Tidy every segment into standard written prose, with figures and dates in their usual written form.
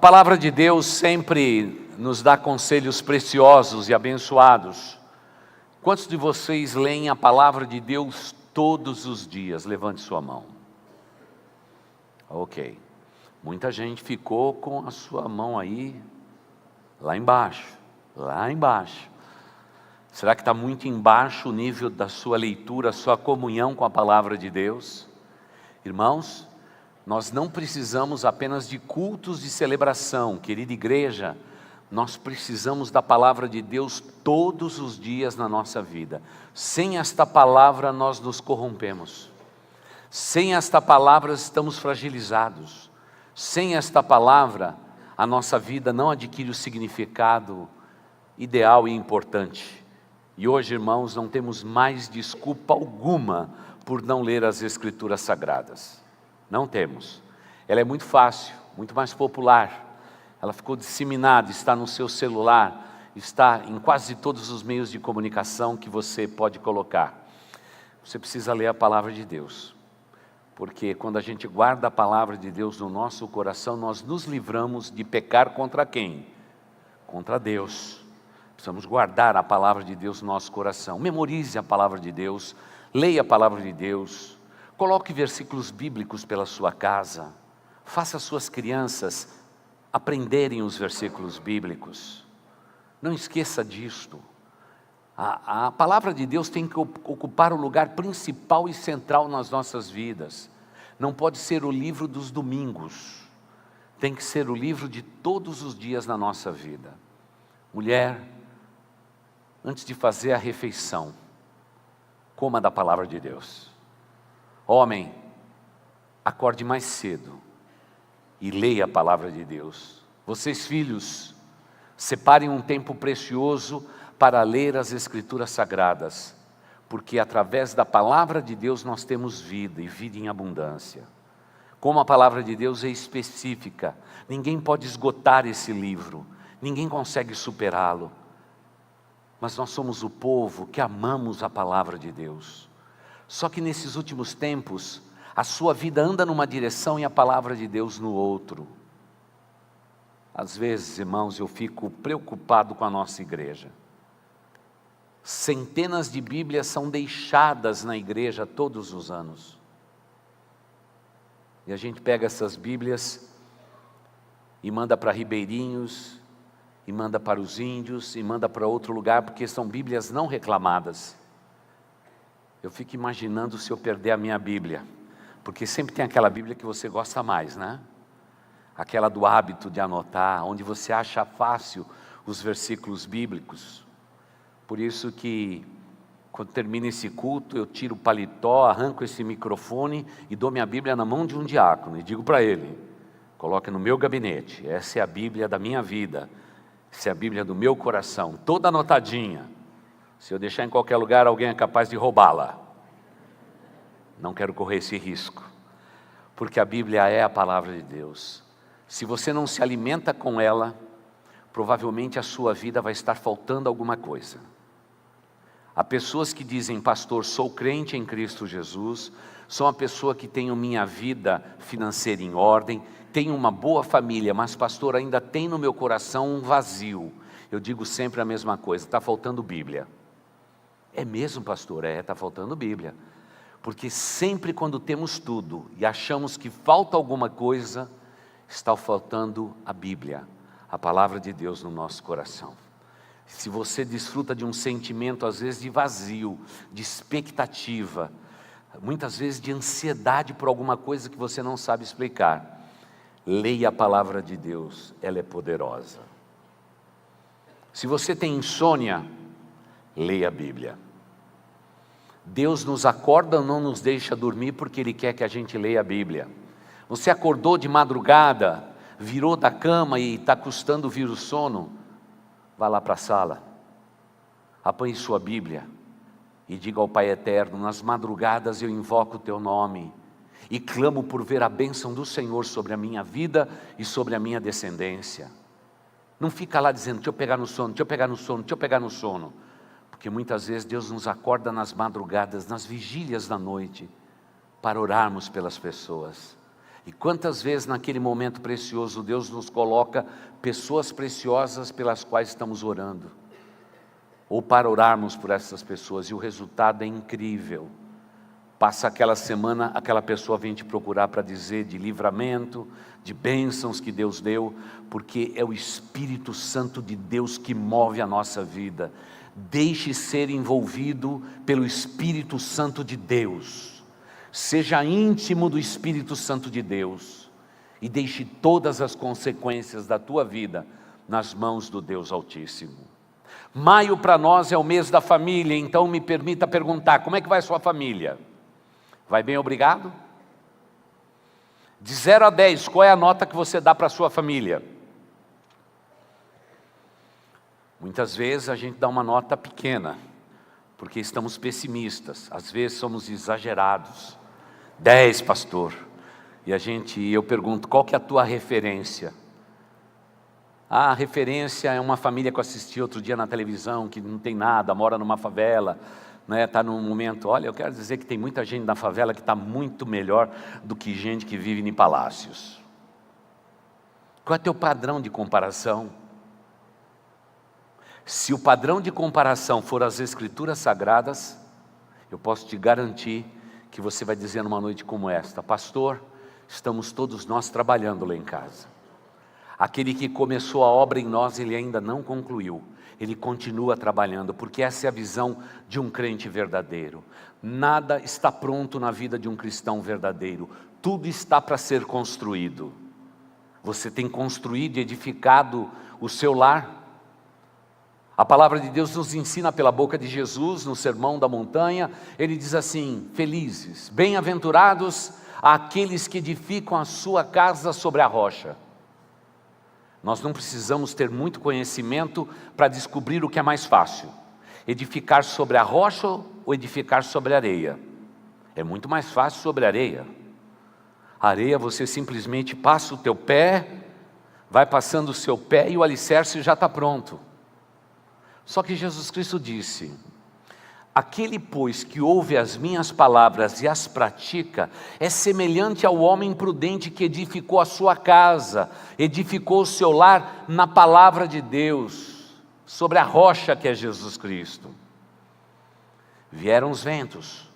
palavra de Deus sempre nos dá conselhos preciosos e abençoados. Quantos de vocês leem a palavra de Deus todos os dias? Levante sua mão. Ok. Muita gente ficou com a sua mão aí, lá embaixo, lá embaixo. Será que está muito embaixo o nível da sua leitura, a sua comunhão com a palavra de Deus? Irmãos, nós não precisamos apenas de cultos de celebração, querida igreja, nós precisamos da palavra de Deus todos os dias na nossa vida. Sem esta palavra nós nos corrompemos, sem esta palavra estamos fragilizados, sem esta palavra a nossa vida não adquire o significado ideal e importante. E hoje, irmãos, não temos mais desculpa alguma por não ler as Escrituras Sagradas. Não temos. Ela é muito fácil, muito mais popular. Ela ficou disseminada, está no seu celular, está em quase todos os meios de comunicação que você pode colocar. Você precisa ler a palavra de Deus. Porque quando a gente guarda a palavra de Deus no nosso coração, nós nos livramos de pecar contra quem? Contra Deus. Precisamos guardar a palavra de Deus no nosso coração. Memorize a palavra de Deus, leia a palavra de Deus, coloque versículos bíblicos pela sua casa, faça as suas crianças aprenderem os versículos bíblicos. Não esqueça disto. A palavra de Deus tem que ocupar o lugar principal e central nas nossas vidas. Não pode ser o livro dos domingos, tem que ser o livro de todos os dias na nossa vida. Mulher, antes de fazer a refeição, coma da palavra de Deus. Homem, acorde mais cedo e leia a palavra de Deus. Vocês, filhos, separem um tempo precioso para ler as Escrituras Sagradas, porque através da palavra de Deus nós temos vida e vida em abundância. Como a palavra de Deus é específica, ninguém pode esgotar esse livro, ninguém consegue superá-lo. Mas nós somos o povo que amamos a palavra de Deus. Só que nesses últimos tempos, a sua vida anda numa direção e a palavra de Deus no outro. Às vezes, irmãos, eu fico preocupado com a nossa igreja. Centenas de Bíblias são deixadas na igreja todos os anos. E a gente pega essas Bíblias e manda para Ribeirinhos, e manda para os índios, e manda para outro lugar, porque são Bíblias não reclamadas. Eu fico imaginando se eu perder a minha Bíblia, porque sempre tem aquela Bíblia que você gosta mais, né? Aquela do hábito de anotar, onde você acha fácil os versículos bíblicos. Por isso que, quando termina esse culto, eu tiro o paletó, arranco esse microfone e dou minha Bíblia na mão de um diácono e digo para ele, coloque no meu gabinete, essa é a Bíblia da minha vida, essa é a Bíblia do meu coração, toda anotadinha. Se eu deixar em qualquer lugar, alguém é capaz de roubá-la. Não quero correr esse risco, porque a Bíblia é a palavra de Deus. Se você não se alimenta com ela, provavelmente a sua vida vai estar faltando alguma coisa. Há pessoas que dizem, pastor, sou crente em Cristo Jesus, sou uma pessoa que tenho minha vida financeira em ordem, tenho uma boa família, mas pastor, ainda tem no meu coração um vazio. Eu digo sempre a mesma coisa, está faltando Bíblia. É mesmo, pastor? Está faltando Bíblia. Porque sempre quando temos tudo e achamos que falta alguma coisa, está faltando a Bíblia, a palavra de Deus no nosso coração. Se você desfruta de um sentimento às vezes de vazio, de expectativa, muitas vezes de ansiedade por alguma coisa que você não sabe explicar, leia a palavra de Deus, ela é poderosa. Se você tem insônia, leia a Bíblia. Deus nos acorda ou não nos deixa dormir porque Ele quer que a gente leia a Bíblia. Você acordou de madrugada, virou da cama e está custando vir o sono, vá lá para a sala, apanhe sua Bíblia e diga ao Pai Eterno, nas madrugadas eu invoco o Teu nome e clamo por ver a bênção do Senhor sobre a minha vida e sobre a minha descendência. Não fica lá dizendo, deixa eu pegar no sono, deixa eu pegar no sono, deixa eu pegar no sono. Porque muitas vezes Deus nos acorda nas madrugadas, nas vigílias da noite, para orarmos pelas pessoas. E quantas vezes naquele momento precioso Deus nos coloca pessoas preciosas pelas quais estamos orando, ou para orarmos por essas pessoas, e o resultado é incrível. Passa aquela semana, aquela pessoa vem te procurar para dizer de livramento, de bênçãos que Deus deu, porque é o Espírito Santo de Deus que move a nossa vida. Deixe ser envolvido pelo Espírito Santo de Deus. Seja íntimo do Espírito Santo de Deus e deixe todas as consequências da tua vida nas mãos do Deus Altíssimo. Maio para nós é o mês da família, então me permita perguntar, como é que vai a sua família? Vai bem, obrigado? De 0 a 10, qual é a nota que você dá para a sua família? Muitas vezes a gente dá uma nota pequena, porque estamos pessimistas, às vezes somos exagerados. 10, pastor. E eu pergunto, qual que é a tua referência? A referência é uma família que eu assisti outro dia na televisão, que não tem nada, mora numa favela, né, está num momento, olha, eu quero dizer que tem muita gente na favela que está muito melhor do que gente que vive em palácios. Qual é o teu padrão de comparação? Se o padrão de comparação for as Escrituras Sagradas, eu posso te garantir que você vai dizer numa noite como esta, pastor, estamos todos nós trabalhando lá em casa. Aquele que começou a obra em nós, ele ainda não concluiu. Ele continua trabalhando, porque essa é a visão de um crente verdadeiro. Nada está pronto na vida de um cristão verdadeiro. Tudo está para ser construído. Você tem construído e edificado o seu lar. A palavra de Deus nos ensina pela boca de Jesus, no Sermão da Montanha, ele diz assim, felizes, bem-aventurados aqueles que edificam a sua casa sobre a rocha. Nós não precisamos ter muito conhecimento para descobrir o que é mais fácil, edificar sobre a rocha ou edificar sobre a areia. É muito mais fácil sobre a areia. A areia você simplesmente passa o teu pé, vai passando o seu pé e o alicerce já está pronto. Só que Jesus Cristo disse, aquele pois que ouve as minhas palavras e as pratica, é semelhante ao homem prudente que edificou a sua casa, edificou o seu lar na palavra de Deus, sobre a rocha que é Jesus Cristo. Vieram os ventos,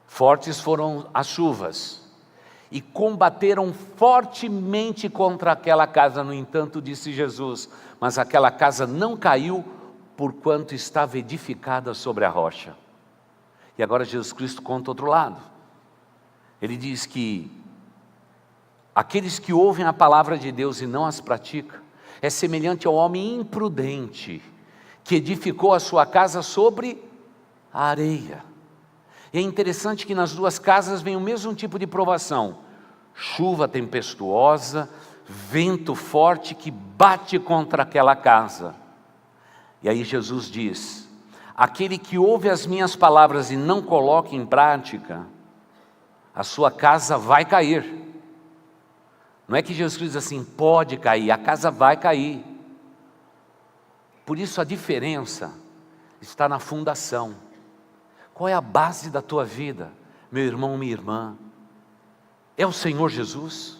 fortes foram as chuvas, e combateram fortemente contra aquela casa. No entanto, disse Jesus, mas aquela casa não caiu, porquanto estava edificada sobre a rocha. E agora Jesus Cristo conta outro lado. Ele diz que aqueles que ouvem a palavra de Deus e não as praticam, é semelhante ao homem imprudente, que edificou a sua casa sobre a areia. E é interessante que nas duas casas vem o mesmo tipo de provação, chuva tempestuosa, vento forte que bate contra aquela casa. E aí Jesus diz, aquele que ouve as minhas palavras e não coloca em prática, a sua casa vai cair. Não é que Jesus diz assim, pode cair, a casa vai cair. Por isso a diferença está na fundação. Qual é a base da tua vida, meu irmão, minha irmã? É o Senhor Jesus?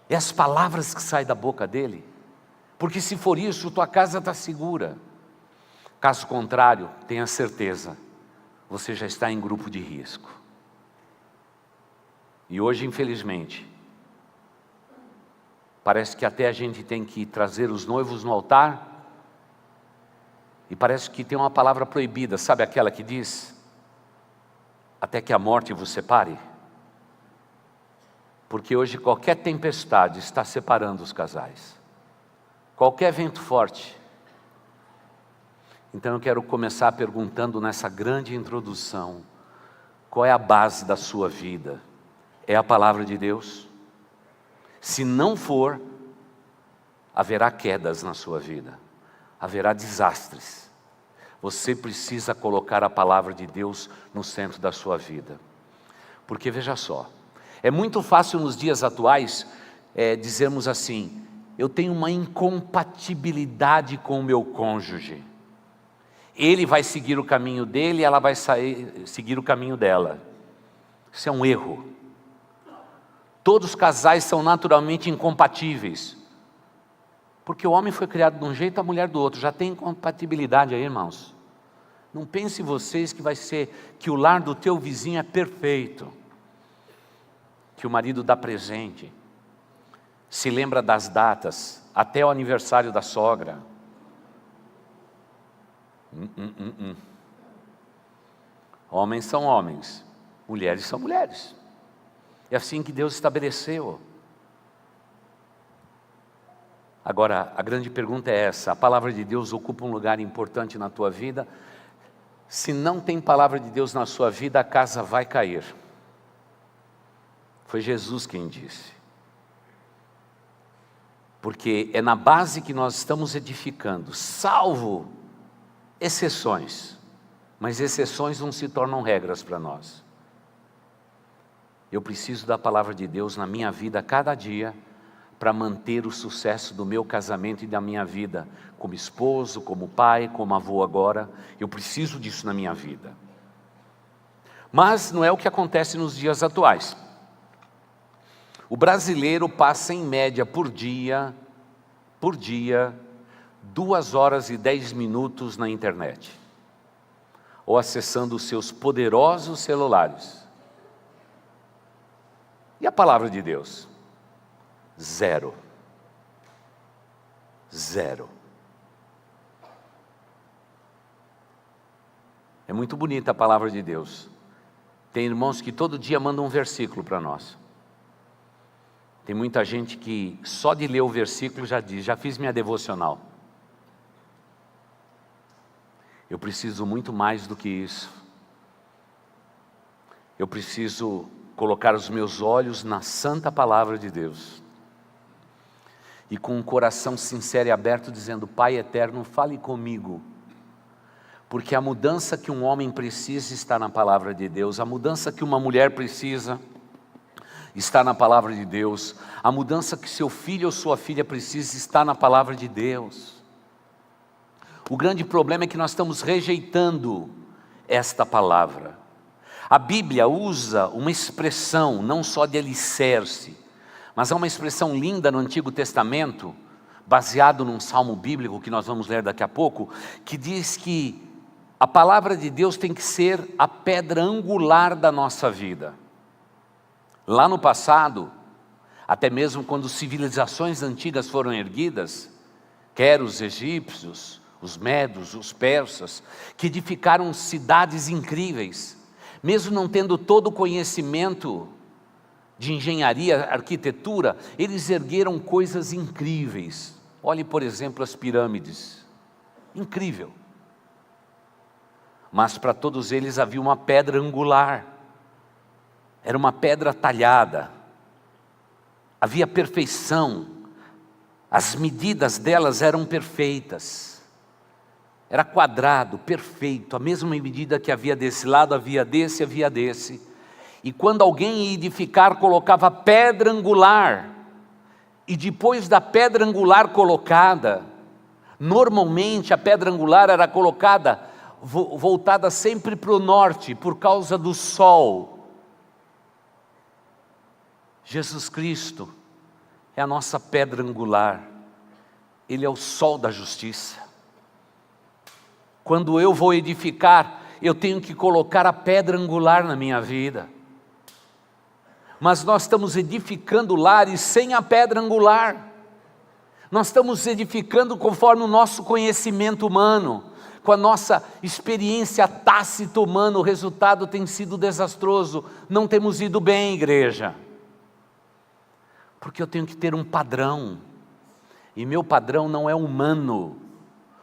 É as palavras que saem da boca dele? Porque se for isso, tua casa está segura. Caso contrário, tenha certeza, você já está em grupo de risco. E hoje, infelizmente, parece que até a gente tem que trazer os noivos no altar, e parece que tem uma palavra proibida, sabe aquela que diz, até que a morte vos separe? Porque hoje qualquer tempestade está separando os casais. Qualquer vento forte. Então eu quero começar perguntando nessa grande introdução, qual é a base da sua vida? É a palavra de Deus? Se não for, haverá quedas na sua vida, haverá desastres. Você precisa colocar a palavra de Deus no centro da sua vida. Porque veja só, é muito fácil nos dias atuais dizermos assim, eu tenho uma incompatibilidade com o meu cônjuge. Ele vai seguir o caminho dele, ela vai seguir o caminho dela. Isso é um erro. Todos os casais são naturalmente incompatíveis. Porque o homem foi criado de um jeito, a mulher do outro. Já tem incompatibilidade aí, irmãos. Não pense vocês que o lar do teu vizinho é perfeito. Que o marido dá presente. Se lembra das datas, até o aniversário da sogra. Homens são homens, mulheres são mulheres. É assim que Deus estabeleceu. Agora, a grande pergunta é essa: a palavra de Deus ocupa um lugar importante na tua vida? Se não tem palavra de Deus na sua vida, a casa vai cair. Foi Jesus quem disse. Porque é na base que nós estamos edificando, salvo exceções. Mas exceções não se tornam regras para nós. Eu preciso da palavra de Deus na minha vida cada dia, para manter o sucesso do meu casamento e da minha vida, como esposo, como pai, como avô agora. Eu preciso disso na minha vida. Mas não é o que acontece nos dias atuais. O brasileiro passa em média por dia, 2 horas e 10 minutos na internet, ou acessando os seus poderosos celulares. E a palavra de Deus? Zero. É muito bonita a palavra de Deus. Tem irmãos que todo dia mandam um versículo para nós. Tem muita gente que só de ler o versículo já diz: já fiz minha devocional. Eu preciso muito mais do que isso. Eu preciso colocar os meus olhos na santa palavra de Deus. E com um coração sincero e aberto, dizendo: Pai eterno, fale comigo. Porque a mudança que um homem precisa está na palavra de Deus. A mudança que uma mulher precisa está na palavra de Deus. A mudança que seu filho ou sua filha precisa está na palavra de Deus. O grande problema é que nós estamos rejeitando esta palavra. A Bíblia usa uma expressão não só de alicerce, mas é uma expressão linda no Antigo Testamento, baseado num salmo bíblico que nós vamos ler daqui a pouco, que diz que a palavra de Deus tem que ser a pedra angular da nossa vida. Lá no passado, até mesmo quando civilizações antigas foram erguidas, quer os egípcios, os medos, os persas, que edificaram cidades incríveis, mesmo não tendo todo o conhecimento de engenharia, arquitetura, eles ergueram coisas incríveis. Olhe, por exemplo, as pirâmides. Incrível. Mas para todos eles havia uma pedra angular. Era uma pedra talhada. Havia perfeição. As medidas delas eram perfeitas. Era quadrado, perfeito. A mesma medida que havia desse lado, havia desse, havia desse. E quando alguém ia edificar, colocava pedra angular. E depois da pedra angular colocada, normalmente a pedra angular era colocada, voltada sempre para o norte, por causa do sol. Jesus Cristo é a nossa pedra angular. Ele é o sol da justiça. Quando eu vou edificar, eu tenho que colocar a pedra angular na minha vida. Mas nós estamos edificando lares sem a pedra angular. Nós estamos edificando conforme o nosso conhecimento humano, com a nossa experiência tácita humana. O resultado tem sido desastroso. Não temos ido bem, igreja. Porque eu tenho que ter um padrão. E meu padrão não é humano.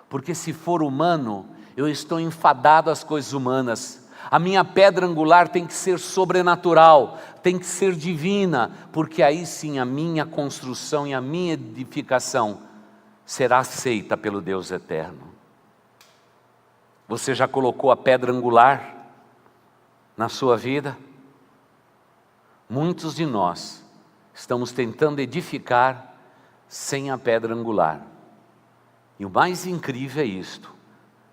Porque se for humano, eu estou enfadado às coisas humanas. A minha pedra angular tem que ser sobrenatural, tem que ser divina, porque aí sim a minha construção e a minha edificação será aceita pelo Deus eterno. Você já colocou a pedra angular na sua vida? Muitos de nós estamos tentando edificar sem a pedra angular. E o mais incrível é isto.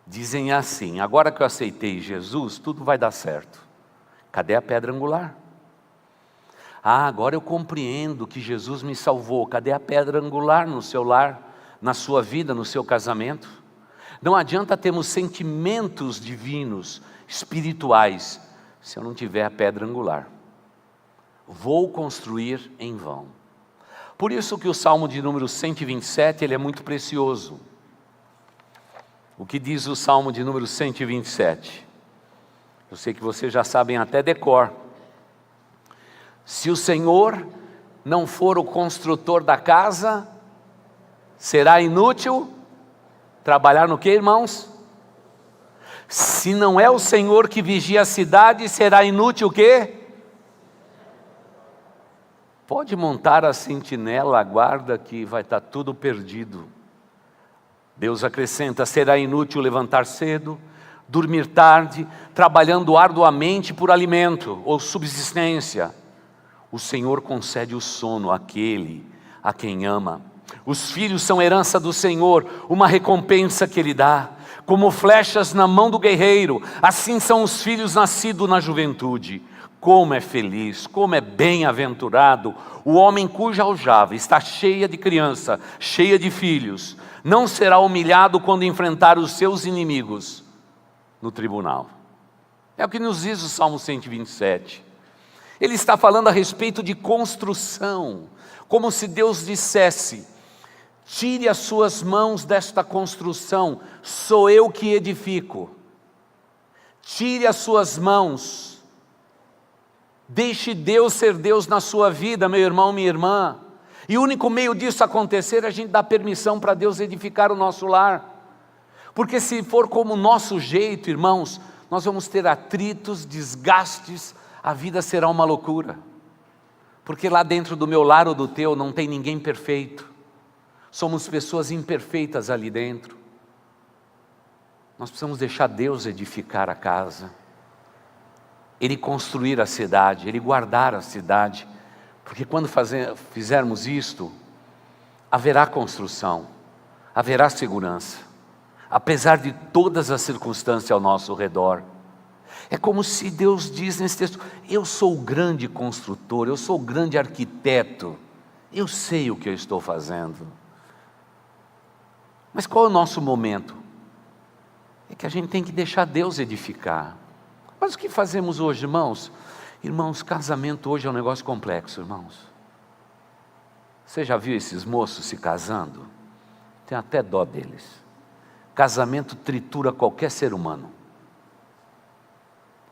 Dizem assim: agora que eu aceitei Jesus, tudo vai dar certo. Cadê a pedra angular? agora eu compreendo que Jesus me salvou. Cadê a pedra angular no seu lar, na sua vida, no seu casamento? Não adianta termos sentimentos divinos, espirituais, se eu não tiver a pedra angular. Vou construir em vão. Por isso que o Salmo de número 127, ele é muito precioso. O que diz o Salmo de número 127? Eu sei que vocês já sabem até decor. Se o Senhor não for o construtor da casa, será inútil trabalhar no que, irmãos? Se não é o Senhor que vigia a cidade, será inútil o quê? Pode montar a sentinela, a guarda, que vai estar tudo perdido. Deus acrescenta, será inútil levantar cedo, dormir tarde, trabalhando arduamente por alimento ou subsistência. O Senhor concede o sono àquele a quem ama. Os filhos são herança do Senhor, uma recompensa que Ele dá. Como flechas na mão do guerreiro, assim são os filhos nascidos na juventude. Como é feliz, como é bem-aventurado o homem cuja aljava está cheia de criança, cheia de filhos. Não será humilhado quando enfrentar os seus inimigos no tribunal. É o que nos diz o Salmo 127. Ele está falando a respeito de construção, como se Deus dissesse: tire as suas mãos desta construção, sou eu que edifico. Tire as suas mãos, deixe Deus ser Deus na sua vida, meu irmão, minha irmã. E o único meio disso acontecer é a gente dar permissão para Deus edificar o nosso lar. Porque se for como o nosso jeito, irmãos, nós vamos ter atritos, desgastes, a vida será uma loucura. Porque lá dentro do meu lar ou do teu não tem ninguém perfeito. Somos pessoas imperfeitas ali dentro. Nós precisamos deixar Deus edificar a casa, Ele construir a cidade, Ele guardar a cidade. Porque quando fizermos isto, haverá construção, haverá segurança, apesar de todas as circunstâncias ao nosso redor. É como se Deus diz nesse texto: eu sou o grande construtor, eu sou o grande arquiteto, eu sei o que eu estou fazendo. Mas qual é o nosso momento? É que a gente tem que deixar Deus edificar. Mas o que fazemos hoje, irmãos? Irmãos, casamento hoje é um negócio complexo, irmãos. Você já viu esses moços se casando? Tem até dó deles. Casamento tritura qualquer ser humano.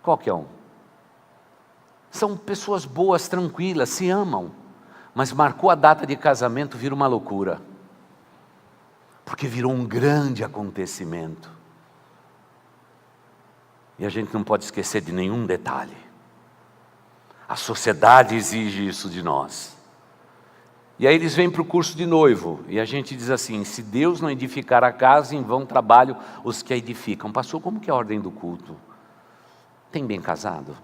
Qualquer um. São pessoas boas, tranquilas, se amam. Mas marcou a data de casamento, vira uma loucura. Porque virou um grande acontecimento. E a gente não pode esquecer de nenhum detalhe. A sociedade exige isso de nós. E aí eles vêm para o curso de noivo. E a gente diz assim: se Deus não edificar a casa, em vão trabalho os que a edificam. Pastor, como que é a ordem do culto? Tem bem casado?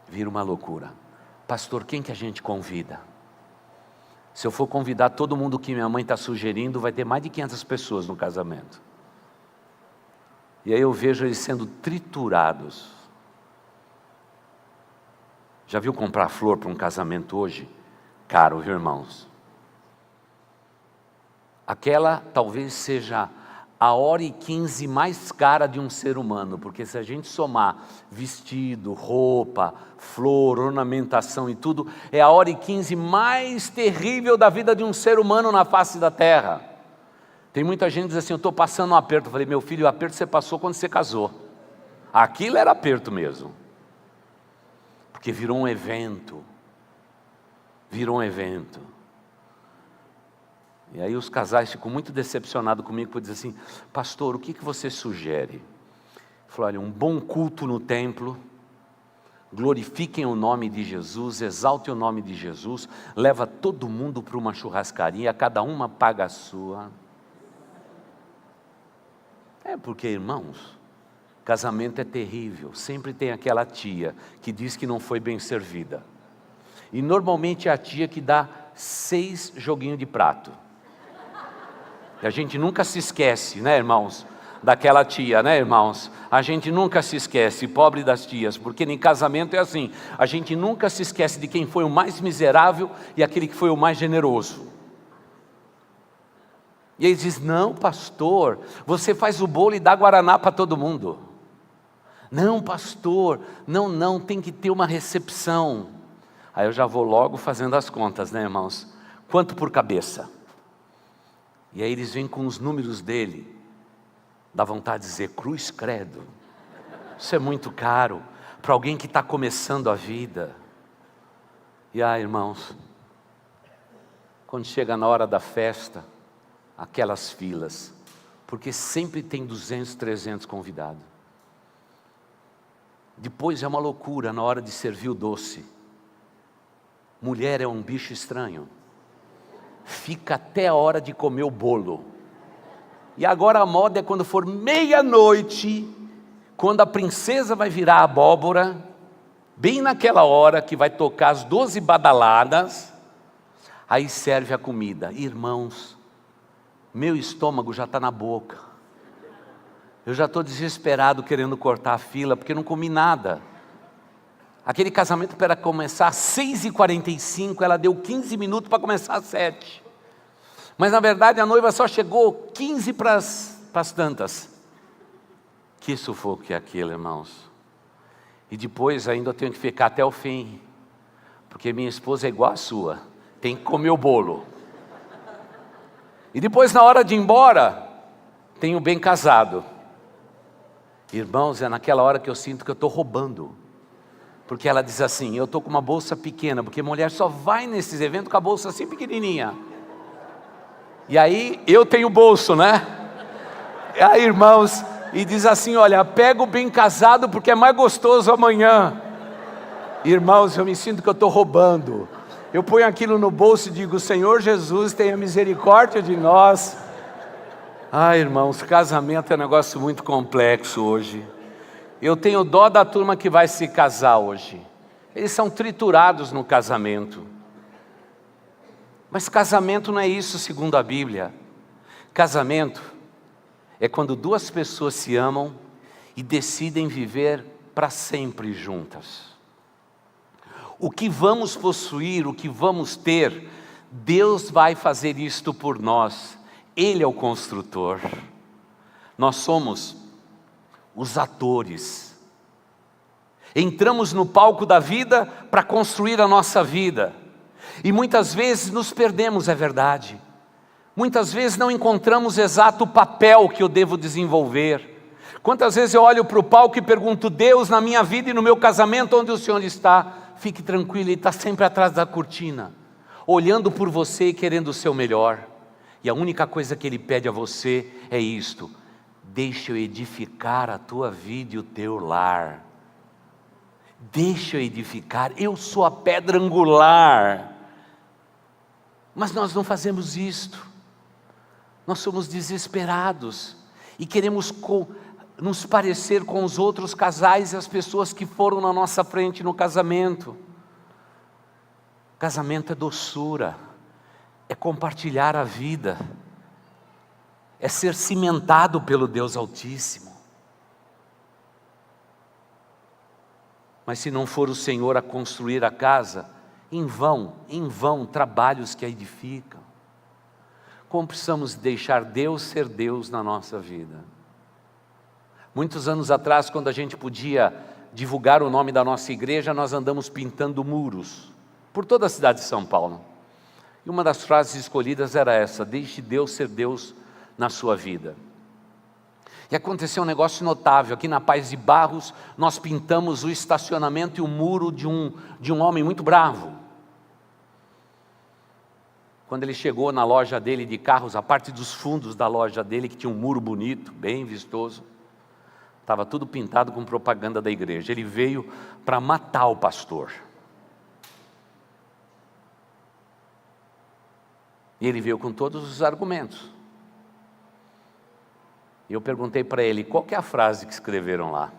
Vira uma loucura. Pastor, quem que a gente convida? Se eu for convidar todo mundo que minha mãe está sugerindo, vai ter mais de 500 pessoas no casamento. E aí eu vejo eles sendo triturados. Já viu comprar flor para um casamento hoje? Caro, viu, irmãos? Aquela talvez seja a hora e 15 mais cara de um ser humano, porque se a gente somar vestido, roupa, flor, ornamentação e tudo, é a hora e 15 mais terrível da vida de um ser humano na face da terra. Tem muita gente que diz assim: eu estou passando um aperto. Eu falei: meu filho, o aperto você passou quando você casou. Aquilo era aperto mesmo. Porque virou um evento. Virou um evento. E aí os casais ficam muito decepcionados comigo, por dizer assim: pastor, o que você sugere? Eu falei: olha, um bom culto no templo, glorifiquem o nome de Jesus, exaltem o nome de Jesus, leva todo mundo para uma churrascaria, cada uma paga a sua. É porque, irmãos, casamento é terrível, sempre tem aquela tia que diz que não foi bem servida. E normalmente é a tia que dá 6 joguinhos de prato. E a gente nunca se esquece, né, irmãos? daquela tia, né, irmãos? A gente nunca se esquece, pobre das tias, porque em casamento é assim, a gente nunca se esquece de quem foi o mais miserável e aquele que foi o mais generoso. E ele diz: não, pastor, você faz o bolo e dá guaraná para todo mundo. Não, pastor, não, tem que ter uma recepção. Aí eu já vou logo fazendo as contas, né, irmãos? Quanto por cabeça? E aí eles vêm com os números dele. Dá vontade de dizer: cruz credo. Isso é muito caro para alguém que está começando a vida. E irmãos, quando chega na hora da festa, aquelas filas, porque sempre tem 200, 300 convidados. Depois é uma loucura na hora de servir o doce. Mulher é um bicho estranho. Fica até a hora de comer o bolo. E agora a moda é quando for meia-noite, quando a princesa vai virar abóbora, bem naquela hora que vai tocar as 12 badaladas, aí serve a comida. Irmãos, meu estômago já está na boca. Eu já estou desesperado querendo cortar a fila, porque não comi nada. Aquele casamento para começar às 6h45, ela deu 15 minutos para começar às 7. Mas na verdade a noiva só chegou 15 para as tantas. Que sufoco que é aquilo, irmãos. E depois ainda eu tenho que ficar até o fim, porque minha esposa é igual a sua, tem que comer o bolo. E depois na hora de ir embora, tem o bem casado. Irmãos, é naquela hora que eu sinto que eu estou roubando. Porque ela diz assim: eu estou com uma bolsa pequena, porque mulher só vai nesses eventos com a bolsa assim pequenininha. E aí eu tenho bolso, né? E aí, irmãos, e diz assim: olha, pega o bem casado porque é mais gostoso amanhã. Irmãos, eu me sinto que eu estou roubando. Eu ponho aquilo no bolso e digo: Senhor Jesus, tenha misericórdia de nós. Irmãos, casamento é um negócio muito complexo hoje. Eu tenho dó da turma que vai se casar hoje. Eles são triturados no casamento. Mas casamento não é isso segundo a Bíblia. Casamento é quando duas pessoas se amam e decidem viver para sempre juntas. O que vamos possuir, o que vamos ter, Deus vai fazer isto por nós. Ele é o construtor. Nós somos os atores. Entramos no palco da vida para construir a nossa vida. E muitas vezes nos perdemos, é verdade. Muitas vezes não encontramos exato o papel que eu devo desenvolver. Quantas vezes eu olho para o palco e pergunto: Deus, na minha vida e no meu casamento, onde o Senhor está? Fique tranquilo, Ele está sempre atrás da cortina, olhando por você e querendo o seu melhor. E a única coisa que Ele pede a você é isto: deixa eu edificar a tua vida e o teu lar. Deixa eu edificar, eu sou a pedra angular. Mas nós não fazemos isto. Nós somos desesperados e queremos nos parecer com os outros casais e as pessoas que foram na nossa frente no casamento. Casamento é doçura, é compartilhar a vida, é ser cimentado pelo Deus Altíssimo. Mas se não for o Senhor a construir a casa, em vão trabalhos que a edificam. Como precisamos deixar Deus ser Deus na nossa vida. Muitos anos atrás, quando a gente podia divulgar o nome da nossa igreja, nós andamos pintando muros por toda a cidade de São Paulo. E uma das frases escolhidas era essa: deixe Deus ser Deus na sua vida. E aconteceu um negócio notável. Aqui na Paz de Barros, nós pintamos o estacionamento e o muro de um homem muito bravo. Quando ele chegou na loja dele de carros, a parte dos fundos da loja dele, que tinha um muro bonito, bem vistoso, estava tudo pintado com propaganda da igreja. Ele veio para matar o pastor. E ele veio com todos os argumentos. E eu perguntei para ele: qual que é a frase que escreveram lá?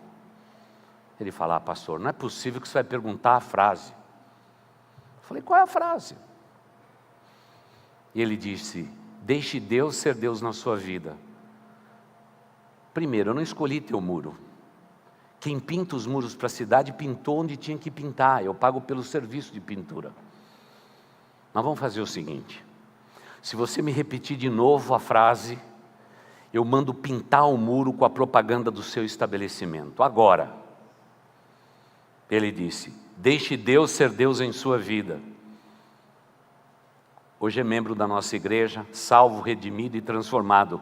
Ele falou: pastor, não é possível que você vai perguntar a frase. Eu falei: qual é a frase? E ele disse: deixe Deus ser Deus na sua vida. Primeiro, eu não escolhi teu muro. Quem pinta os muros para a cidade, pintou onde tinha que pintar. Eu pago pelo serviço de pintura. Mas vamos fazer o seguinte. Se você me repetir de novo a frase, eu mando pintar o muro com a propaganda do seu estabelecimento. Agora. Ele disse, deixe Deus ser Deus em sua vida. Hoje é membro da nossa igreja, salvo, redimido e transformado.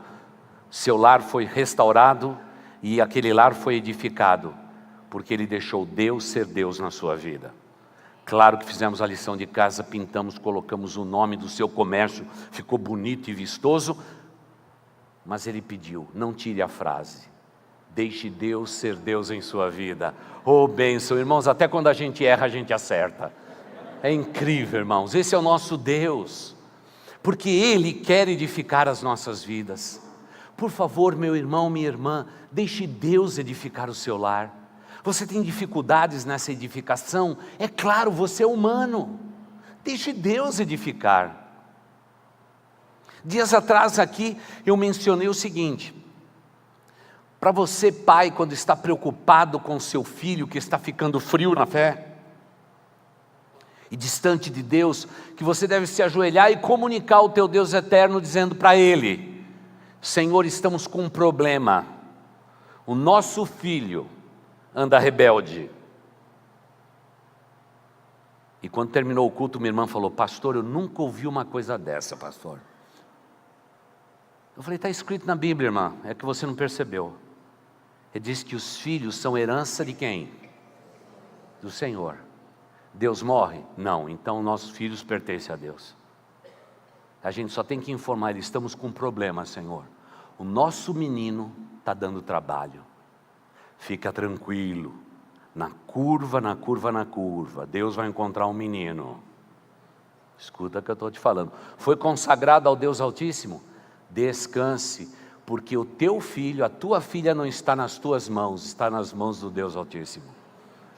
Seu lar foi restaurado e aquele lar foi edificado, porque ele deixou Deus ser Deus na sua vida. Claro que fizemos a lição de casa, pintamos, colocamos o nome do seu comércio, ficou bonito e vistoso, mas ele pediu, não tire a frase, deixe Deus ser Deus em sua vida. Oh, bênção, irmãos, até quando a gente erra, a gente acerta. É incrível, irmãos, esse é o nosso Deus, porque Ele quer edificar as nossas vidas. Por favor, meu irmão, minha irmã, deixe Deus edificar o seu lar. Você tem dificuldades nessa edificação? É claro, você é humano. Deixe Deus edificar. Dias atrás aqui eu mencionei o seguinte: para você, pai, quando está preocupado com seu filho que está ficando frio na fé e distante de Deus, que você deve se ajoelhar e comunicar ao teu Deus eterno, dizendo para Ele: Senhor, estamos com um problema, o nosso filho anda rebelde. E quando terminou o culto, minha irmã falou: pastor, eu nunca ouvi uma coisa dessa, pastor. Eu falei: está escrito na Bíblia, irmã, é que você não percebeu. Ele diz que os filhos são herança de quem? Do Senhor. Deus morre? Não, então nossos filhos pertencem a Deus. A gente só tem que informar ele: estamos com um problema, Senhor. O nosso menino está dando trabalho. Fica tranquilo. Na curva, na curva, na curva, Deus vai encontrar um menino. Escuta o que eu estou te falando. Foi consagrado ao Deus Altíssimo? Descanse, porque o teu filho, a tua filha não está nas tuas mãos, está nas mãos do Deus Altíssimo.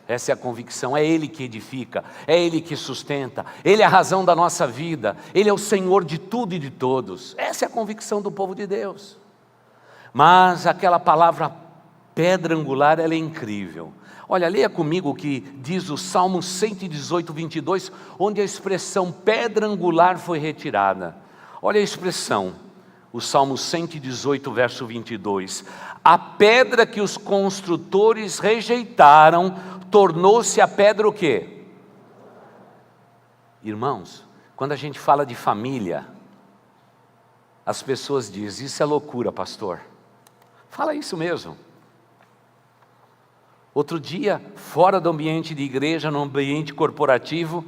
Essa é a convicção, é Ele que edifica, é Ele que sustenta, Ele é a razão da nossa vida, Ele é o Senhor de tudo e de todos. Essa é a convicção do povo de Deus. Mas aquela palavra pedra angular, ela é incrível. Olha, leia comigo o que diz o Salmo 118, 22, onde a expressão pedra angular foi retirada. Olha a expressão, o Salmo 118, verso 22. A pedra que os construtores rejeitaram, tornou-se a pedra o quê? Irmãos, quando a gente fala de família, as pessoas dizem: isso é loucura, pastor. Fala isso mesmo. Outro dia, fora do ambiente de igreja, no ambiente corporativo,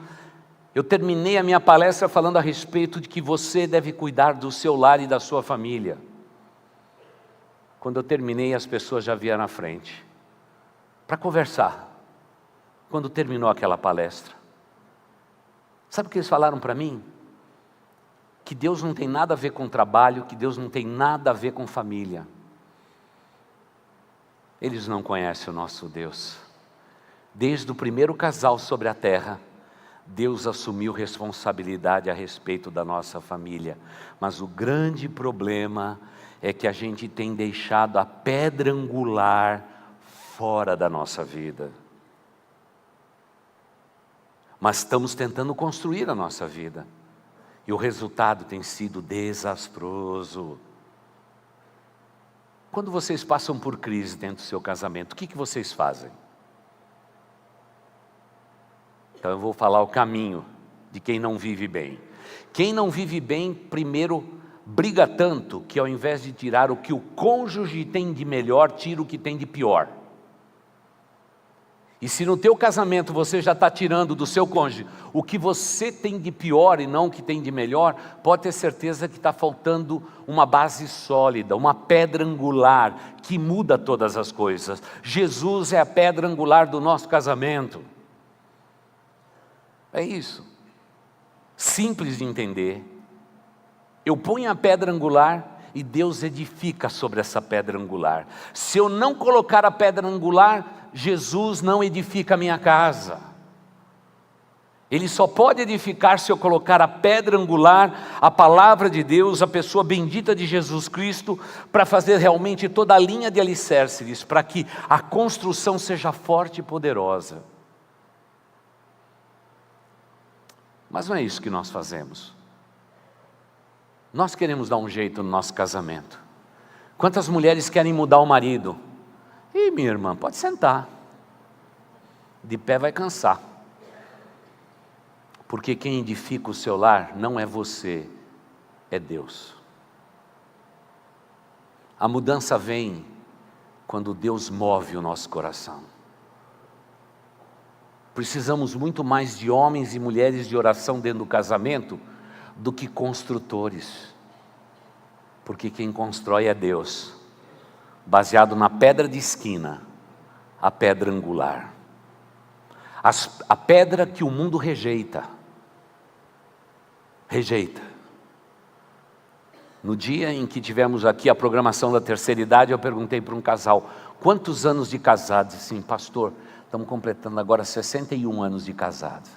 eu terminei a minha palestra falando a respeito de que você deve cuidar do seu lar e da sua família. Quando eu terminei, as pessoas já vieram à frente para conversar. Quando terminou aquela palestra, sabe o que eles falaram para mim? Que Deus não tem nada a ver com trabalho, que Deus não tem nada a ver com família. Eles não conhecem o nosso Deus. Desde o primeiro casal sobre a terra, Deus assumiu responsabilidade a respeito da nossa família. Mas o grande problema é que a gente tem deixado a pedra angular fora da nossa vida. Mas estamos tentando construir a nossa vida. E o resultado tem sido desastroso. Quando vocês passam por crise dentro do seu casamento, o que vocês fazem? Então eu vou falar o caminho de quem não vive bem. Quem não vive bem, primeiro, briga tanto que ao invés de tirar o que o cônjuge tem de melhor, tira o que tem de pior. E se no teu casamento você já está tirando do seu cônjuge o que você tem de pior e não o que tem de melhor, pode ter certeza que está faltando uma base sólida, uma pedra angular que muda todas as coisas. Jesus é a pedra angular do nosso casamento. É isso. Simples de entender. Eu ponho a pedra angular e Deus edifica sobre essa pedra angular. Se eu não colocar a pedra angular, Jesus não edifica a minha casa. Ele só pode edificar se eu colocar a pedra angular, a palavra de Deus, a pessoa bendita de Jesus Cristo, para fazer realmente toda a linha de alicerces, para que a construção seja forte e poderosa. Mas não é isso que nós fazemos. Nós queremos dar um jeito no nosso casamento. Quantas mulheres querem mudar o marido? Ih, minha irmã, pode sentar. De pé vai cansar. Porque quem edifica o seu lar não é você, é Deus. A mudança vem quando Deus move o nosso coração. Precisamos muito mais de homens e mulheres de oração dentro do casamento do que construtores. Porque quem constrói é Deus, baseado na pedra de esquina, a pedra angular. A pedra que o mundo rejeita. No dia em que tivemos aqui a programação da terceira idade, eu perguntei para um casal, quantos anos de casados? Sim, pastor, estamos completando agora 61 anos de casados.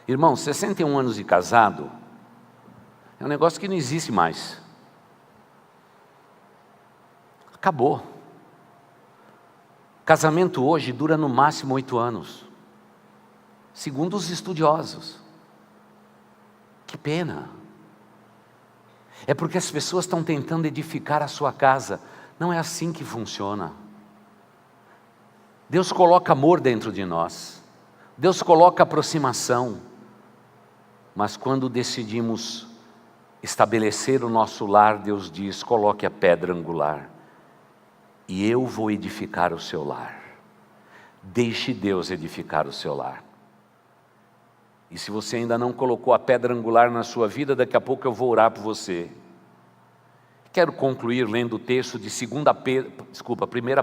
Irmão, 61 anos de casado é um negócio que não existe mais. Acabou. Casamento hoje dura no máximo 8 anos. Segundo os estudiosos. Que pena. É porque as pessoas estão tentando edificar a sua casa. Não é assim que funciona. Deus coloca amor dentro de nós. Deus coloca aproximação. Mas quando decidimos estabelecer o nosso lar, Deus diz, coloque a pedra angular. E eu vou edificar o seu lar. Deixe Deus edificar o seu lar. E se você ainda não colocou a pedra angular na sua vida, daqui a pouco eu vou orar por você. Quero concluir lendo o texto de 1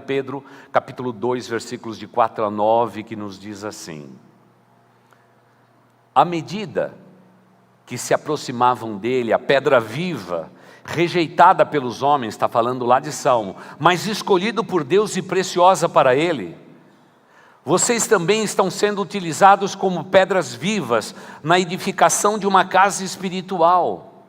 Pedro, capítulo 2, versículos de 4 a 9, que nos diz assim: à medida que se aproximavam dele, a pedra viva, rejeitada pelos homens, está falando lá de Salmo, mas escolhido por Deus e preciosa para ele, vocês também estão sendo utilizados como pedras vivas na edificação de uma casa espiritual.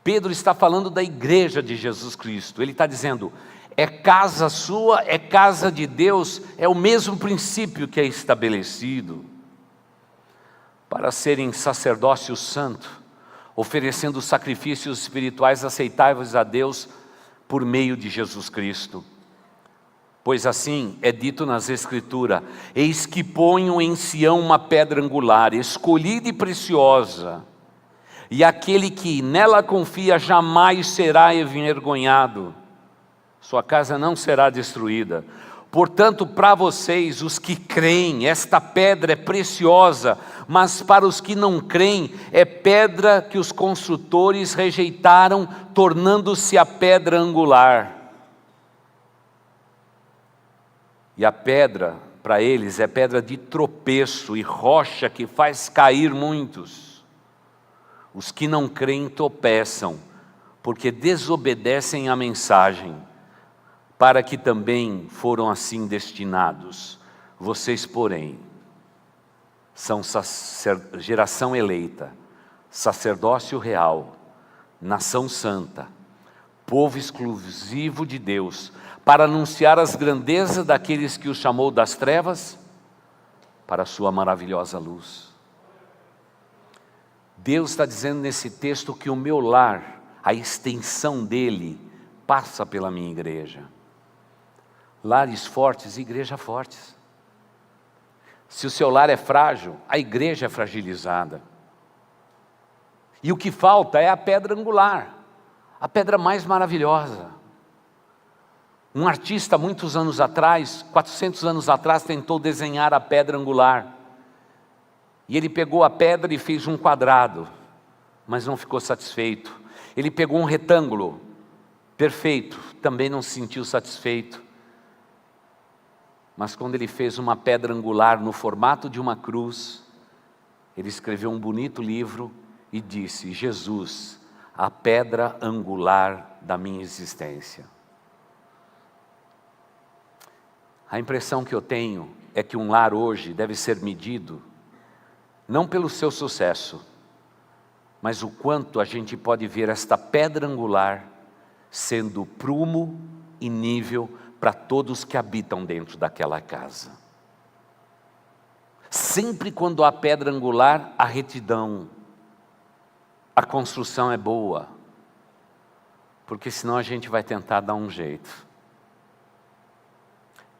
Pedro está falando da igreja de Jesus Cristo. Ele está dizendo, é casa sua, é casa de Deus, é o mesmo princípio que é estabelecido. Para serem sacerdócio santo, oferecendo sacrifícios espirituais aceitáveis a Deus por meio de Jesus Cristo. Pois assim é dito nas Escrituras, eis que ponho em Sião uma pedra angular, escolhida e preciosa, e aquele que nela confia jamais será envergonhado, sua casa não será destruída. Portanto, para vocês, os que creem, esta pedra é preciosa, mas para os que não creem, é pedra que os construtores rejeitaram, tornando-se a pedra angular. E a pedra, para eles, é pedra de tropeço e rocha que faz cair muitos. Os que não creem tropeçam, porque desobedecem à mensagem, para que também foram assim destinados. Vocês, porém, são geração eleita, sacerdócio real, nação santa, povo exclusivo de Deus, para anunciar as grandezas daqueles que o chamou das trevas para a sua maravilhosa luz. Deus está dizendo nesse texto que o meu lar, a extensão dele, passa pela minha igreja. Lares fortes, igreja fortes. Se o seu lar é frágil, a igreja é fragilizada. E o que falta é a pedra angular, a pedra mais maravilhosa. Um artista, muitos anos atrás, 400 anos atrás, tentou desenhar a pedra angular. E ele pegou a pedra e fez um quadrado, mas não ficou satisfeito. Ele pegou um retângulo, perfeito, também não se sentiu satisfeito. Mas quando ele fez uma pedra angular no formato de uma cruz, ele escreveu um bonito livro e disse, Jesus, a pedra angular da minha existência. A impressão que eu tenho é que um lar hoje deve ser medido não pelo seu sucesso, mas o quanto a gente pode ver esta pedra angular sendo prumo e nível para todos que habitam dentro daquela casa. Sempre quando há pedra angular, há retidão, a construção é boa, porque senão a gente vai tentar dar um jeito.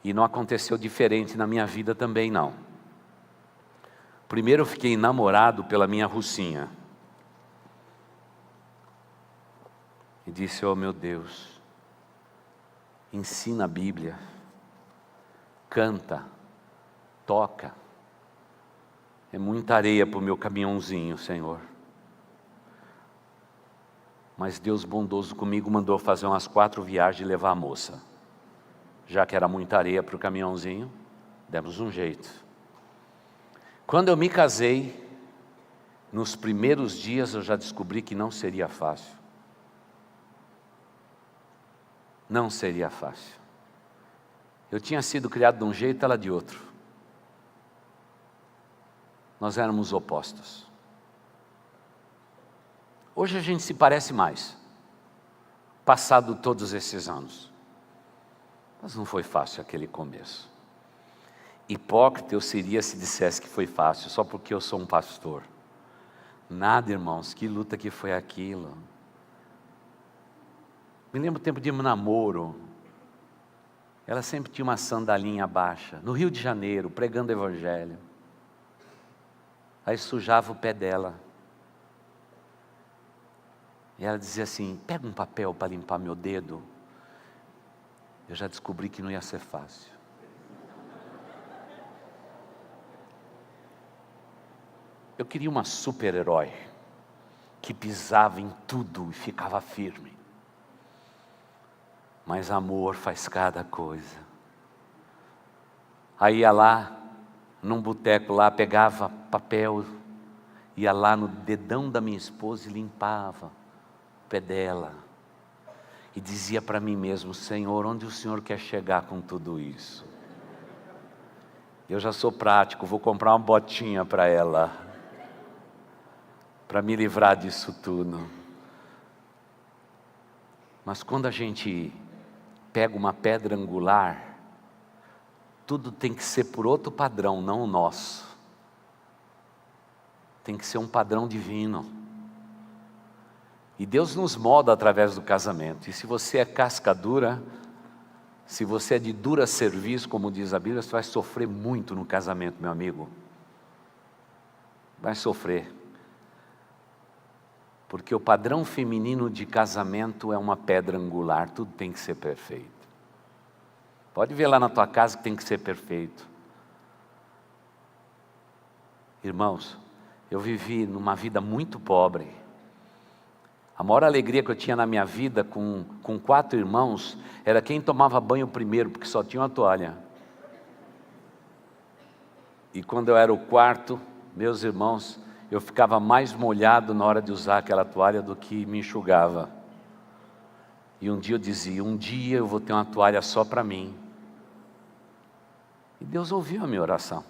E não aconteceu diferente na minha vida também não. Primeiro eu fiquei namorado pela minha Rucinha. E disse, oh meu Deus, ensina a Bíblia, canta, toca. É muita areia para o meu caminhãozinho, Senhor. Mas Deus bondoso comigo mandou fazer umas 4 viagens e levar a moça. Já que era muita areia para o caminhãozinho, demos um jeito. Quando eu me casei, nos primeiros dias eu já descobri que não seria fácil. Não seria fácil. Eu tinha sido criado de um jeito, ela de outro. Nós éramos opostos. Hoje a gente se parece mais, passado todos esses anos. Mas não foi fácil aquele começo. Hipócrita eu seria se dissesse que foi fácil, só porque eu sou um pastor. Nada, irmãos, que luta que foi aquilo. Me lembro do tempo de namoro. Ela sempre tinha uma sandalinha baixa, no Rio de Janeiro, pregando o evangelho. Aí sujava o pé dela. E ela dizia assim, pega um papel para limpar meu dedo. Eu já descobri que não ia ser fácil. Eu queria uma super-herói, que pisava em tudo e ficava firme. Mas amor faz cada coisa. Aí ia lá, num boteco lá, pegava papel, ia lá no dedão da minha esposa e limpava o pé dela. E dizia para mim mesmo, Senhor, onde o Senhor quer chegar com tudo isso? Eu já sou prático, vou comprar uma botinha para ela, para me livrar disso tudo. Mas quando a gente pega uma pedra angular, tudo tem que ser por outro padrão, não o nosso. Tem que ser um padrão divino. E Deus nos molda através do casamento. E se você é casca dura, se você é de dura serviço, como diz a Bíblia, você vai sofrer muito no casamento, meu amigo. Vai sofrer. Porque o padrão feminino de casamento é uma pedra angular, tudo tem que ser perfeito. Pode ver lá na tua casa que tem que ser perfeito. Irmãos, eu vivi numa vida muito pobre. A maior alegria que eu tinha na minha vida com 4 irmãos era quem tomava banho primeiro, porque só tinha uma toalha. E quando eu era o quarto, meus irmãos, eu ficava mais molhado na hora de usar aquela toalha do que me enxugava. E um dia eu dizia, um dia eu vou ter uma toalha só para mim. E Deus ouviu a minha oração.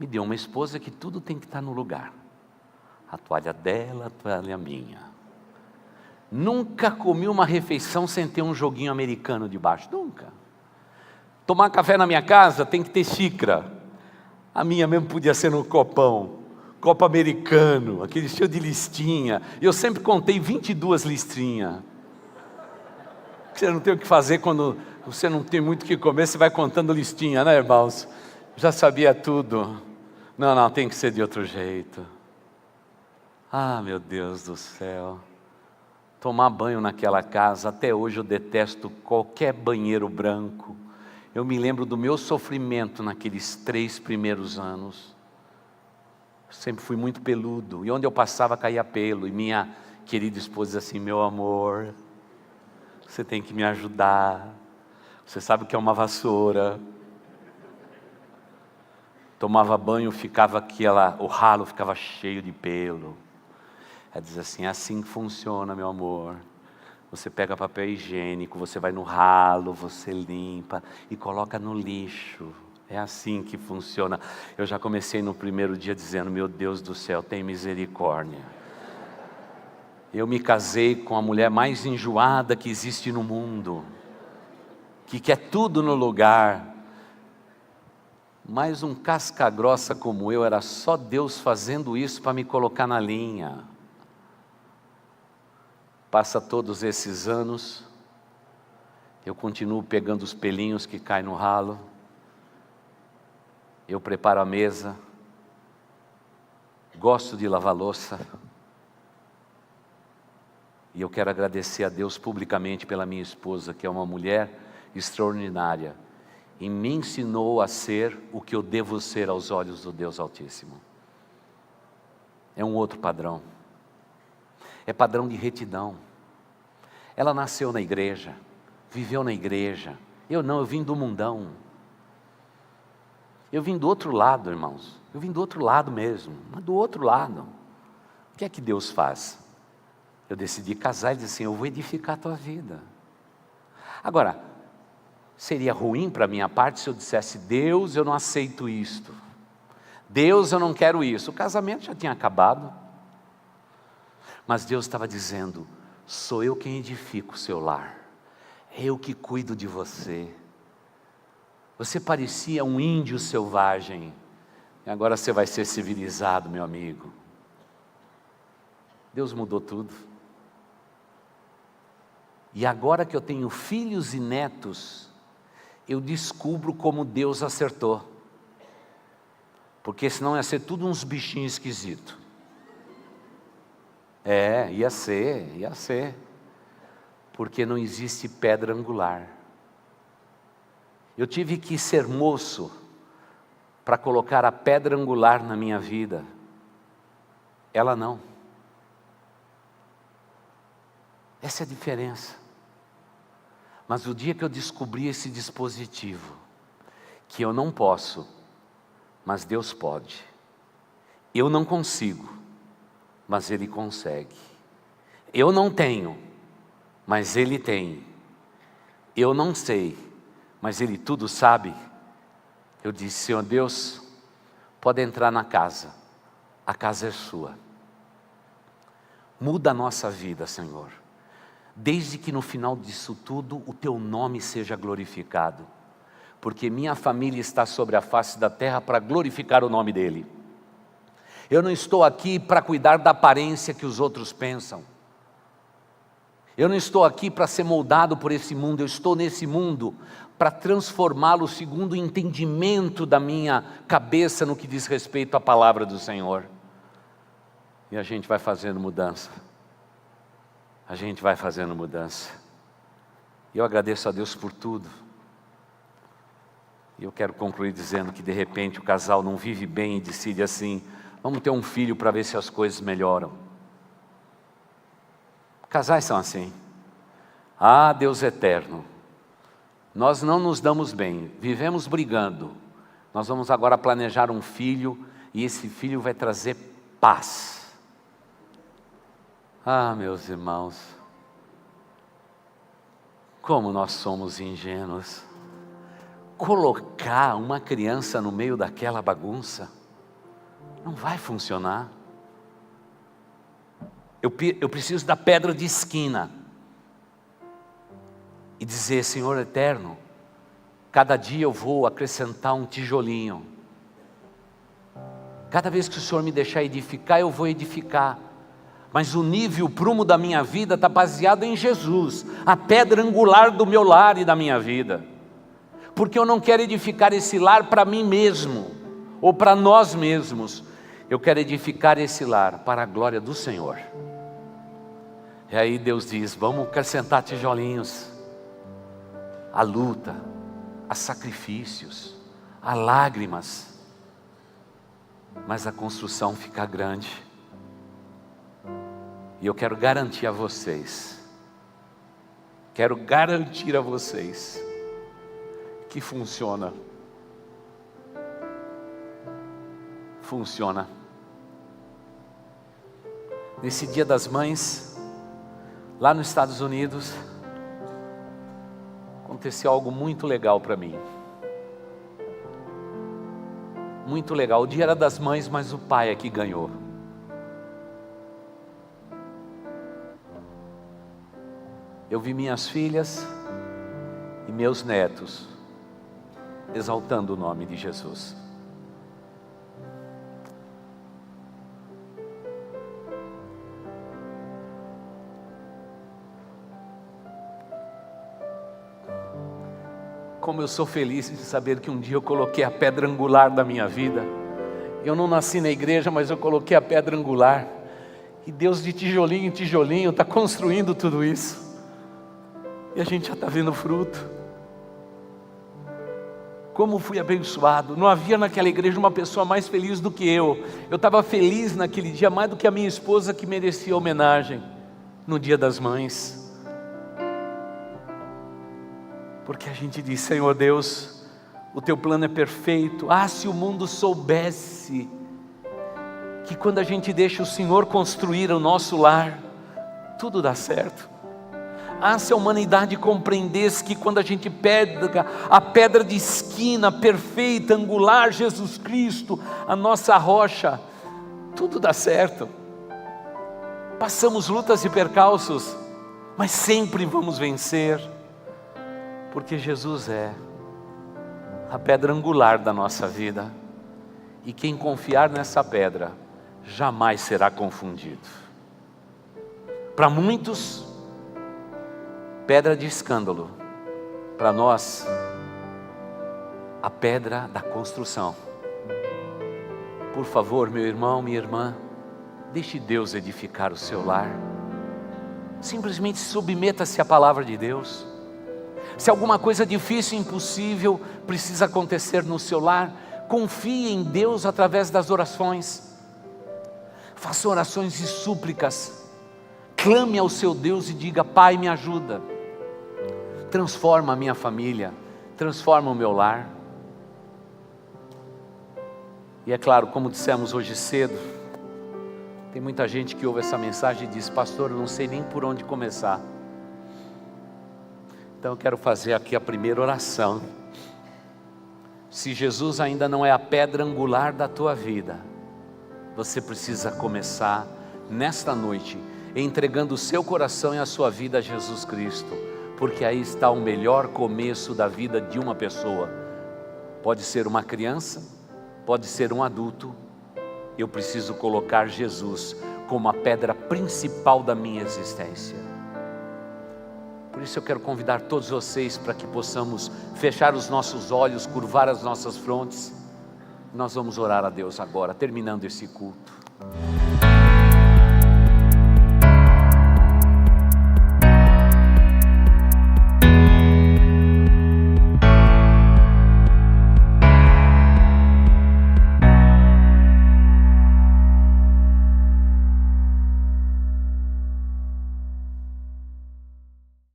Me deu uma esposa que tudo tem que estar no lugar. A toalha dela, a toalha minha. Nunca comi uma refeição sem ter um joguinho americano debaixo, nunca. Tomar café na minha casa tem que ter xícara. A minha mesmo podia ser no copão. Copo americano, aquele cheio de listinha. Eu sempre contei 22 listrinhas. Você não tem o que fazer quando você não tem muito o que comer, você vai contando listinha, né, irmãos? Já sabia tudo. Não, tem que ser de outro jeito. Ah, meu Deus do céu. Tomar banho naquela casa, até hoje eu detesto qualquer banheiro branco. Eu me lembro do meu sofrimento naqueles 3 primeiros anos. Sempre fui muito peludo, e onde eu passava caía pelo, e minha querida esposa dizia assim, meu amor, você tem que me ajudar, você sabe o que é uma vassoura. Tomava banho, ficava o ralo ficava cheio de pelo. Ela diz assim, é assim que funciona, meu amor, Você pega papel higiênico, você vai no ralo, você limpa e coloca no lixo. É assim que funciona. Eu já comecei no primeiro dia dizendo: meu Deus do céu, tem misericórdia. Eu me casei com a mulher mais enjoada que existe no mundo, que quer tudo no lugar. Mas um casca grossa como eu, era só Deus fazendo isso para me colocar na linha. Passa todos esses anos, eu continuo pegando os pelinhos que caem no ralo, eu preparo a mesa, gosto de lavar louça, e eu quero agradecer a Deus publicamente pela minha esposa, que é uma mulher extraordinária, e me ensinou a ser o que eu devo ser aos olhos do Deus Altíssimo. É um outro padrão. É padrão de retidão. Ela nasceu na igreja, viveu na igreja. Eu não, eu vim do mundão. Eu vim do outro lado, irmãos. Eu vim do outro lado mesmo, mas do outro lado. O que é que Deus faz? Eu decidi casar e disse assim: eu vou edificar a tua vida. Agora, seria ruim para a minha parte se eu dissesse: Deus, eu não aceito isto. Deus, eu não quero isso. O casamento já tinha acabado. Mas Deus estava dizendo: sou eu quem edifico o seu lar, eu que cuido de você. Você parecia um índio selvagem, e agora você vai ser civilizado, meu amigo. Deus mudou tudo. E agora que eu tenho filhos e netos, eu descubro como Deus acertou. Porque senão ia ser tudo uns bichinhos esquisitos. Ia ser. Porque não existe pedra angular. Eu tive que ser moço para colocar a pedra angular na minha vida. Ela não. Essa é a diferença. Mas o dia que eu descobri esse dispositivo, que eu não posso, mas Deus pode. Eu não consigo, mas Ele consegue. Eu não tenho, mas Ele tem. Eu não sei, mas Ele tudo sabe. Eu disse: Senhor Deus, pode entrar na casa, a casa é sua. Muda a nossa vida, Senhor, desde que no final disso tudo o Teu nome seja glorificado, porque minha família está sobre a face da terra para glorificar o nome dEle. Eu não estou aqui para cuidar da aparência que os outros pensam. Eu não estou aqui para ser moldado por esse mundo. Eu estou nesse mundo para transformá-lo segundo o entendimento da minha cabeça no que diz respeito à palavra do Senhor. E a gente vai fazendo mudança. A gente vai fazendo mudança. E eu agradeço a Deus por tudo. E eu quero concluir dizendo que de repente o casal não vive bem e decide assim: vamos ter um filho para ver se as coisas melhoram. Casais são assim. Ah, Deus eterno, nós não nos damos bem, vivemos brigando. Nós vamos agora planejar um filho, e esse filho vai trazer paz. Ah, meus irmãos, como nós somos ingênuos. Colocar uma criança no meio daquela bagunça não vai funcionar. Eu preciso da pedra de esquina e dizer: Senhor eterno, cada dia eu vou acrescentar um tijolinho. Cada vez que o Senhor me deixar edificar, eu vou edificar. Mas o nível, o prumo da minha vida está baseado em Jesus, a pedra angular do meu lar e da minha vida. Porque eu não quero edificar esse lar para mim mesmo, ou para nós mesmos. Eu quero edificar esse lar para a glória do Senhor. E aí Deus diz: vamos acrescentar tijolinhos. A luta, a sacrifícios, a lágrimas. Mas a construção fica grande. E eu quero garantir a vocês, que funciona. Funciona. Nesse Dia das Mães, Lá nos Estados Unidos, aconteceu algo muito legal para mim. Muito legal. O dia era das mães, mas o pai é que ganhou. Eu vi minhas filhas e meus netos exaltando o nome de Jesus. Como eu sou feliz de saber que um dia eu coloquei a pedra angular da minha vida. Eu não nasci na igreja, mas eu coloquei a pedra angular. E Deus de tijolinho em tijolinho está construindo tudo isso. E a gente já está vendo fruto. Como fui abençoado. Não havia naquela igreja uma pessoa mais feliz do que eu. Eu estava feliz naquele dia, mais do que a minha esposa, que merecia homenagem no Dia das Mães. Porque a gente diz: Senhor Deus, o teu plano é perfeito. Se o mundo soubesse que quando a gente deixa o Senhor construir o nosso lar, tudo dá certo. Se a humanidade compreendesse que quando a gente pega a pedra de esquina perfeita, angular, Jesus Cristo, a nossa rocha, tudo dá certo. Passamos lutas e percalços, mas sempre vamos vencer. Porque Jesus é a pedra angular da nossa vida. E quem confiar nessa pedra, jamais será confundido. Para muitos, pedra de escândalo. Para nós, a pedra da construção. Por favor, meu irmão, minha irmã, deixe Deus edificar o seu lar. Simplesmente submeta-se à palavra de Deus. Se alguma coisa difícil e impossível precisa acontecer no seu lar, confie em Deus através das orações. Faça orações e súplicas. Clame ao seu Deus e diga: Pai, me ajuda. Transforma a minha família, transforma o meu lar. E é claro, como dissemos hoje cedo, tem muita gente que ouve essa mensagem e diz: pastor, eu não sei nem por onde começar. Então eu quero fazer aqui a primeira oração. Se Jesus ainda não é a pedra angular da tua vida, você precisa começar nesta noite, entregando o seu coração e a sua vida a Jesus Cristo, porque aí está o melhor começo da vida de uma pessoa. Pode ser uma criança, pode ser um adulto. Eu preciso colocar Jesus como a pedra principal da minha existência. Por isso eu quero convidar todos vocês para que possamos fechar os nossos olhos, curvar as nossas frontes. Nós vamos orar a Deus agora, terminando esse culto.